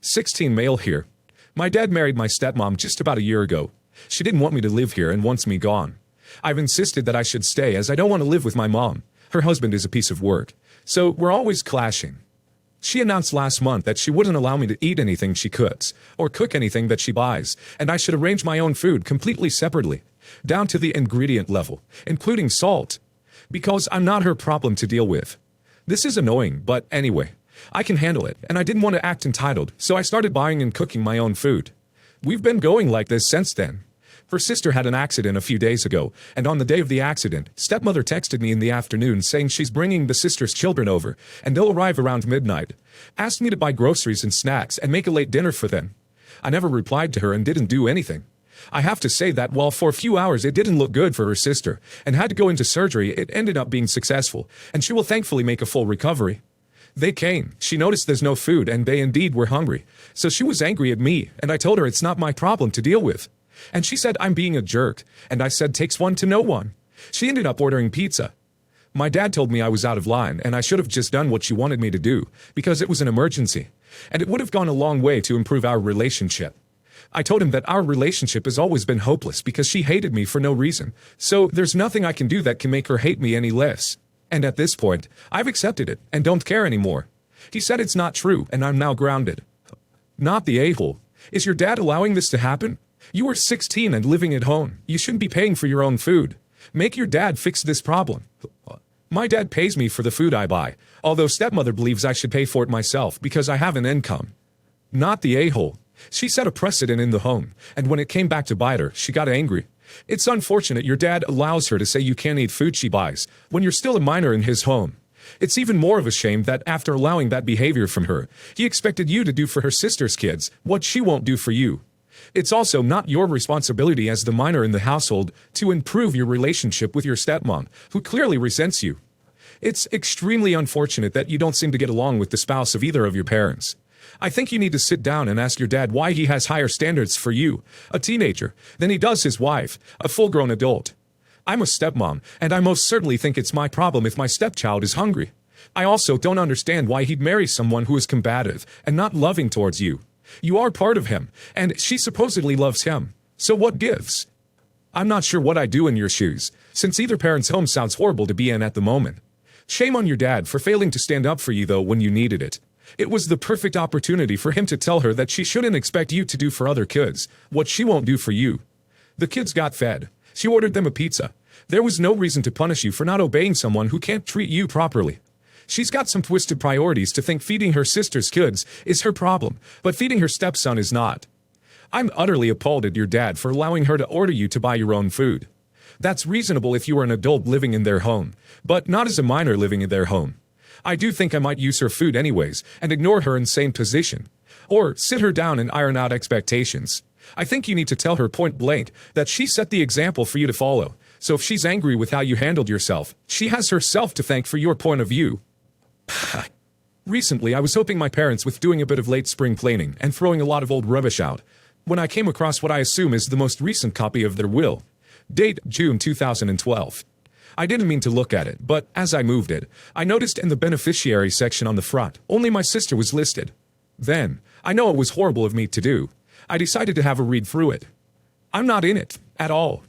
16 male here. My dad married my stepmom just about a year ago. She didn't want me to live here and wants me gone. I've insisted that I should stay as I don't want to live with my mom. Her husband is a piece of work. So we're always clashing. She announced last month that she wouldn't allow me to eat anything she cooks, or cook anything that she buys, and I should arrange my own food completely separately, down to the ingredient level, including salt, because I'm not her problem to deal with. This is annoying, but anyway, I can handle it, and I didn't want to act entitled, so I started buying and cooking my own food. We've been going like this since then. Her sister had an accident a few days ago, and on the day of the accident, stepmother texted me in the afternoon saying she's bringing the sister's children over, and they'll arrive around midnight. Asked me to buy groceries and snacks and make a late dinner for them. I never replied to her and didn't do anything. I have to say that while for a few hours it didn't look good for her sister, and had to go into surgery, it ended up being successful, and she will thankfully make a full recovery. They came, she noticed there's no food, and they indeed were hungry, so she was angry at me, and I told her it's not my problem to deal with. And she said I'm being a jerk, and I said takes one to know one. She ended up ordering pizza. My dad told me I was out of line, and I should have just done what she wanted me to do, because it was an emergency, and it would have gone a long way to improve our relationship. I told him that our relationship has always been hopeless because she hated me for no reason, so there's nothing I can do that can make her hate me any less. And at this point, I've accepted it, and don't care anymore. He said it's not true, and I'm now grounded. Not the a-hole. Is your dad allowing this to happen? You are 16 and living at home. You shouldn't be paying for your own food. Make your dad fix this problem. My dad pays me for the food I buy, although stepmother believes I should pay for it myself because I have an income. Not the a-hole. She set a precedent in the home, and when it came back to bite her, she got angry. It's unfortunate your dad allows her to say you can't eat food she buys when you're still a minor in his home. It's even more of a shame that after allowing that behavior from her, he expected you to do for her sister's kids what she won't do for you. It's also not your responsibility as the minor in the household to improve your relationship with your stepmom, who clearly resents you. It's extremely unfortunate that you don't seem to get along with the spouse of either of your parents. I think you need to sit down and ask your dad why he has higher standards for you, a teenager, than he does his wife, a full-grown adult. I'm a stepmom, and I most certainly think it's my problem if my stepchild is hungry. I also don't understand why he'd marry someone who is combative and not loving towards you. You are part of him, and she supposedly loves him. So what gives? I'm not sure what I'd do in your shoes, since either parent's home sounds horrible to be in at the moment. Shame on your dad for failing to stand up for you, though, when you needed it. It was the perfect opportunity for him to tell her that she shouldn't expect you to do for other kids what she won't do for you. The kids got fed. She ordered them a pizza. There was no reason to punish you for not obeying someone who can't treat you properly. She's got some twisted priorities to think feeding her sister's kids is her problem, but feeding her stepson is not. I'm utterly appalled at your dad for allowing her to order you to buy your own food. That's reasonable if you were an adult living in their home, but not as a minor living in their home. I do think I might use her food anyways and ignore her insane position. Or sit her down and iron out expectations. I think you need to tell her point blank that she set the example for you to follow, so if she's angry with how you handled yourself, she has herself to thank for your point of view. Recently, I was helping my parents with doing a bit of late spring cleaning and throwing a lot of old rubbish out, when I came across what I assume is the most recent copy of their will. Date June 2012. I didn't mean to look at it, but as I moved it, I noticed in the beneficiary section on the front, only my sister was listed. Then, I know it was horrible of me to do. I decided to have a read through it. I'm not in it, at all.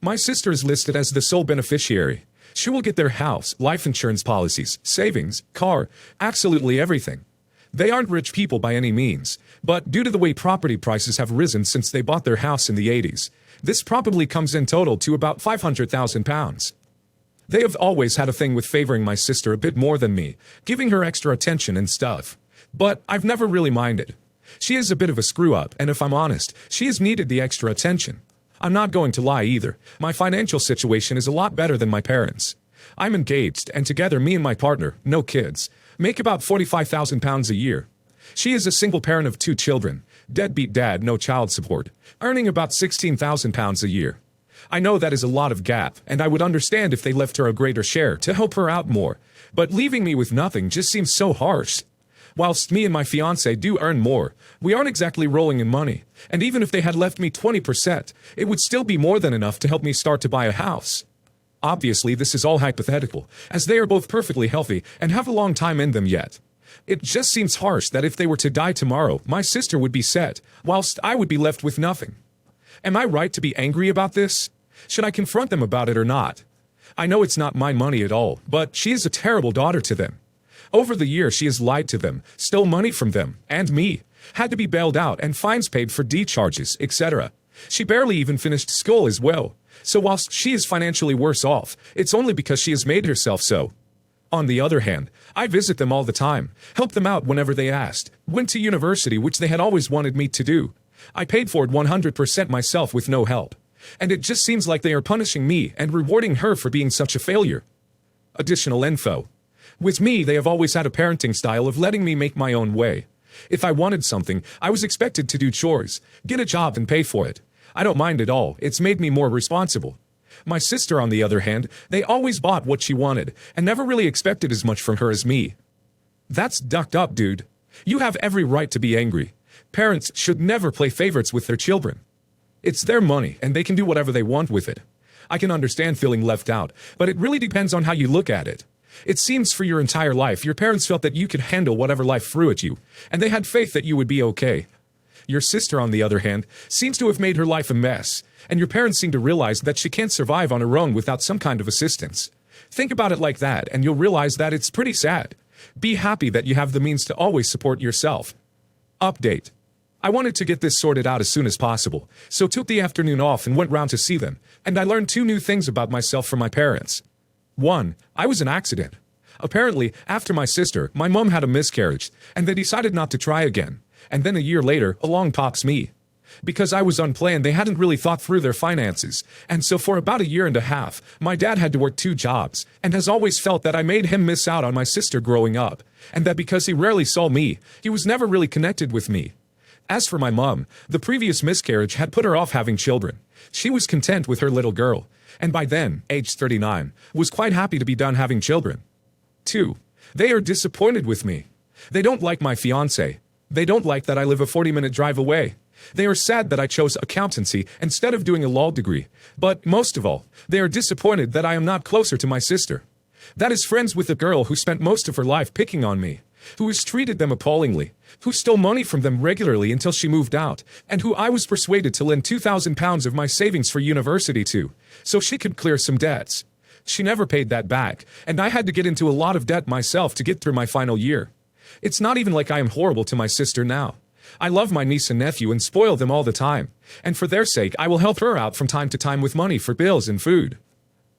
My sister is listed as the sole beneficiary. She will get their house, life insurance policies, savings, car, absolutely everything. They aren't rich people by any means, but due to the way property prices have risen since they bought their house in the 80s, this probably comes in total to about £500,000. They have always had a thing with favoring my sister a bit more than me, giving her extra attention and stuff. But I've never really minded. She is a bit of a screw-up, and if I'm honest, she has needed the extra attention. I'm not going to lie either. My financial situation is a lot better than my parents'. I'm engaged, and together me and my partner, no kids, make about £45,000 a year. She is a single parent of 2 children, deadbeat dad, no child support, earning about £16,000 a year. I know that is a lot of gap, and I would understand if they left her a greater share to help her out more, but leaving me with nothing just seems so harsh. Whilst me and my fiancé do earn more, we aren't exactly rolling in money, and even if they had left me 20%, it would still be more than enough to help me start to buy a house. Obviously, this is all hypothetical, as they are both perfectly healthy and have a long time in them yet. It just seems harsh that if they were to die tomorrow, my sister would be set, whilst I would be left with nothing. Am I right to be angry about this? Should I confront them about it or not? I know it's not my money at all, but she is a terrible daughter to them. Over the years she has lied to them, stole money from them, and me, had to be bailed out and fines paid for charges, etc. She barely even finished school as well, so whilst she is financially worse off, it's only because she has made herself so. On the other hand, I visit them all the time, helped them out whenever they asked, went to university which they had always wanted me to do. I paid for it 100% myself with no help. And it just seems like they are punishing me and rewarding her for being such a failure. Additional info. With me, they have always had a parenting style of letting me make my own way. If I wanted something, I was expected to do chores, get a job and pay for it. I don't mind at all, it's made me more responsible. My sister, on the other hand, they always bought what she wanted, and never really expected as much from her as me. That's ducked up, dude. You have every right to be angry. Parents should never play favorites with their children. It's their money, and they can do whatever they want with it. I can understand feeling left out, but it really depends on how you look at it. It seems for your entire life, your parents felt that you could handle whatever life threw at you, and they had faith that you would be okay. Your sister, on the other hand, seems to have made her life a mess, and your parents seem to realize that she can't survive on her own without some kind of assistance. Think about it like that, and you'll realize that it's pretty sad. Be happy that you have the means to always support yourself. Update. I wanted to get this sorted out as soon as possible, so took the afternoon off and went round to see them, and I learned 2 new things about myself from my parents. 1. I was an accident. Apparently, after my sister, my mom had a miscarriage, and they decided not to try again. And then a year later, along pops me. Because I was unplanned, they hadn't really thought through their finances, and so for about a year and a half, my dad had to work 2 jobs, and has always felt that I made him miss out on my sister growing up, and that because he rarely saw me, he was never really connected with me. As for my mom, the previous miscarriage had put her off having children. She was content with her little girl, and by then, age 39, was quite happy to be done having children. 2. They are disappointed with me. They don't like my fiancé. They don't like that I live a 40-minute drive away. They are sad that I chose accountancy instead of doing a law degree. But most of all, they are disappointed that I am not closer to my sister. That is friends with a girl who spent most of her life picking on me, who has treated them appallingly, who stole money from them regularly until she moved out, and who I was persuaded to lend £2,000 of my savings for university to, so she could clear some debts. She never paid that back, and I had to get into a lot of debt myself to get through my final year. It's not even like I am horrible to my sister now. I love my niece and nephew and spoil them all the time, and for their sake I will help her out from time to time with money for bills and food.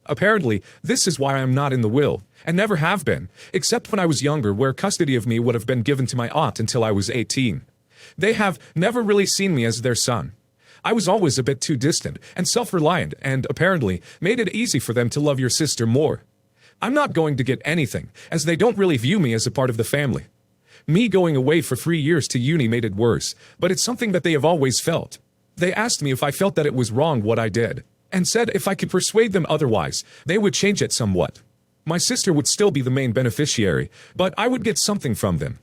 Apparently, this is why I am not in the will, and never have been, except when I was younger, where custody of me would have been given to my aunt until I was 18. They have never really seen me as their son. I was always a bit too distant and self-reliant, and apparently made it easy for them to love your sister more. I'm not going to get anything, as they don't really view me as a part of the family. Me going away for 3 years to uni made it worse, but it's something that they have always felt. They asked me if I felt that it was wrong what I did, and said if I could persuade them otherwise, they would change it somewhat. My sister would still be the main beneficiary, but I would get something from them.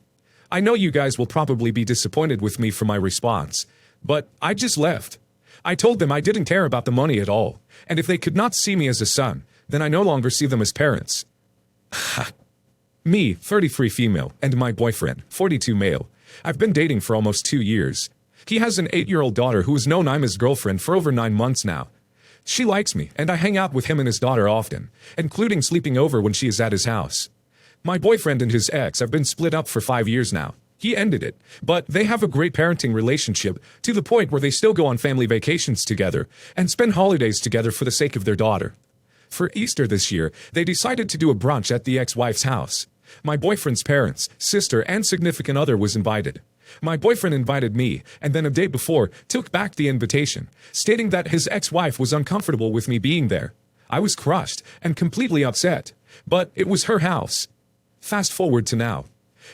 I know you guys will probably be disappointed with me for my response, but I just left. I told them I didn't care about the money at all, and if they could not see me as a son, then I no longer see them as parents. Me, 33 female, and my boyfriend, 42 male. I've been dating for almost 2 years. He has an 8-year-old daughter who has known I'm his girlfriend for over 9 months now. She likes me, and I hang out with him and his daughter often, including sleeping over when she is at his house. My boyfriend and his ex have been split up for 5 years now. He ended it, but they have a great parenting relationship to the point where they still go on family vacations together and spend holidays together for the sake of their daughter. For Easter this year, they decided to do a brunch at the ex-wife's house. My boyfriend's parents, sister, and significant other was invited. My boyfriend invited me, and then a day before, took back the invitation, stating that his ex-wife was uncomfortable with me being there. I was crushed and completely upset, but it was her house. Fast forward to now.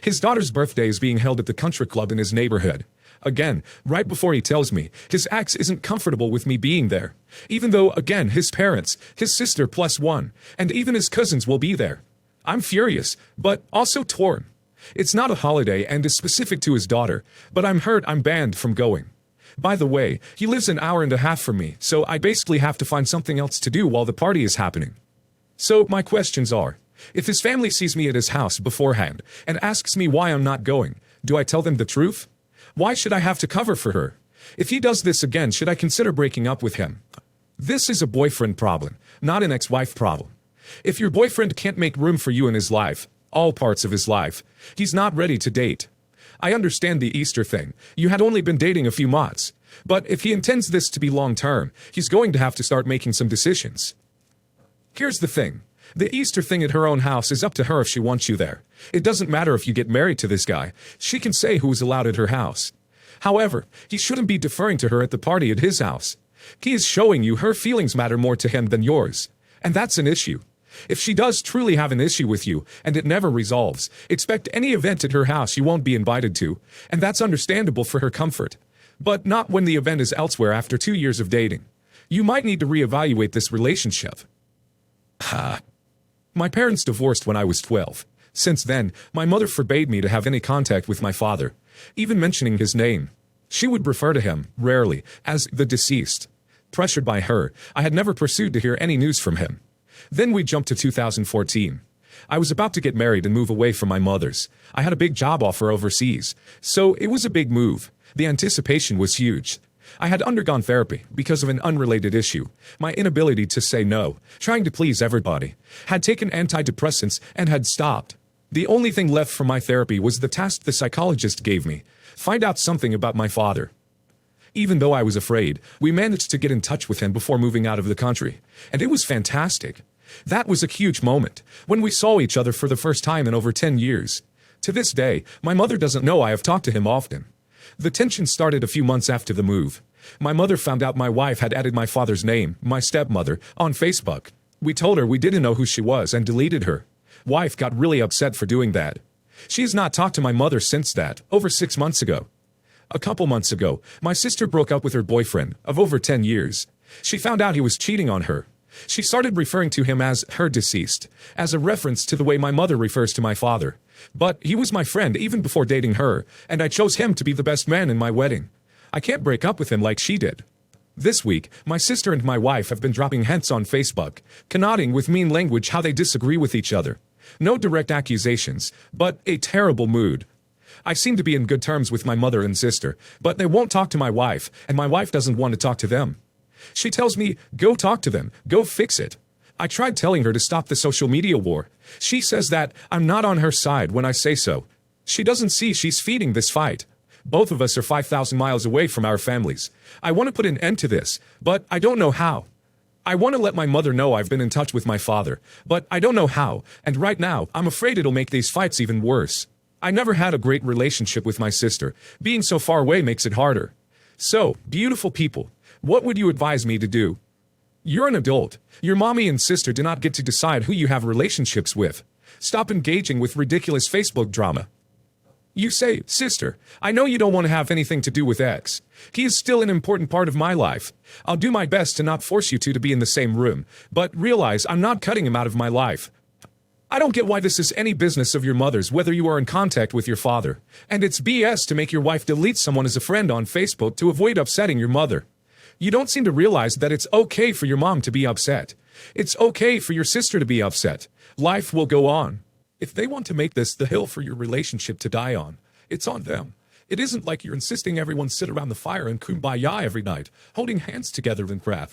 His daughter's birthday is being held at the country club in his neighborhood. Again, right before he tells me, his ex isn't comfortable with me being there, even though, again, his parents, his sister +1, and even his cousins will be there. I'm furious, but also torn. It's not a holiday and is specific to his daughter, but I'm hurt I'm banned from going. By the way, he lives an hour and a half from me, so I basically have to find something else to do while the party is happening. So my questions are, If his family sees me at his house beforehand and asks me why I'm not going, do I tell them the truth? Why should I have to cover for her? If he does this again, should I consider breaking up with him? This is a boyfriend problem, not an ex-wife problem. If your boyfriend can't make room for you in his life, all parts of his life, he's not ready to date. I understand the Easter thing. You had only been dating a few months. But if he intends this to be long-term, he's going to have to start making some decisions. Here's the thing. The Easter thing at her own house is up to her if she wants you there. It doesn't matter if you get married to this guy. She can say who's allowed at her house. However, he shouldn't be deferring to her at the party at his house. He is showing you her feelings matter more to him than yours. And that's an issue. If she does truly have an issue with you, and it never resolves, expect any event at her house you won't be invited to, and that's understandable for her comfort. But not when the event is elsewhere after 2 years of dating. You might need to reevaluate this relationship. My parents divorced when I was 12. Since then, my mother forbade me to have any contact with my father, even mentioning his name. She would refer to him, rarely, as the deceased. Pressured by her, I had never pursued to hear any news from him. Then we jumped to 2014. I was about to get married and move away from my mother's. I had a big job offer overseas, so it was a big move. The anticipation was huge. I had undergone therapy because of an unrelated issue. My inability to say no, trying to please everybody, had taken antidepressants and had stopped. The only thing left from my therapy was the task the psychologist gave me: find out something about my father. Even though I was afraid, we managed to get in touch with him before moving out of the country, and it was fantastic. That was a huge moment, when we saw each other for the first time in over 10 years. To this day, my mother doesn't know I have talked to him often. The tension started a few months after the move. My mother found out my wife had added my father's name, my stepmother, on Facebook. We told her we didn't know who she was and deleted her. Wife got really upset for doing that. She has not talked to my mother since that, over 6 months ago. A couple months ago, my sister broke up with her boyfriend, of over 10 years. She found out he was cheating on her. She started referring to him as her deceased, as a reference to the way my mother refers to my father. But he was my friend even before dating her, and I chose him to be the best man in my wedding. I can't break up with him like she did. This week, my sister and my wife have been dropping hints on Facebook, connoting with mean language how they disagree with each other. No direct accusations, but a terrible mood. I seem to be in good terms with my mother and sister, but they won't talk to my wife, and my wife doesn't want to talk to them. She tells me, go talk to them, go fix it. I tried telling her to stop the social media war. She says that I'm not on her side when I say so. She doesn't see she's feeding this fight. Both of us are 5,000 miles away from our families. I want to put an end to this, but I don't know how. I want to let my mother know I've been in touch with my father, but I don't know how, and right now, I'm afraid it'll make these fights even worse. I never had a great relationship with my sister. Being so far away makes it harder. So, beautiful people, what would you advise me to do? You're an adult. Your mommy and sister do not get to decide who you have relationships with. Stop engaging with ridiculous Facebook drama. You say, sister, I know you don't want to have anything to do with X. He is still an important part of my life. I'll do my best to not force you two to be in the same room, but realize I'm not cutting him out of my life. I don't get why this is any business of your mother's whether you are in contact with your father. And it's BS to make your wife delete someone as a friend on Facebook to avoid upsetting your mother. You don't seem to realize that it's okay for your mom to be upset. It's okay for your sister to be upset. Life will go on. If they want to make this the hill for your relationship to die on, it's on them. It isn't like you're insisting everyone sit around the fire and kumbaya every night, holding hands together and crap.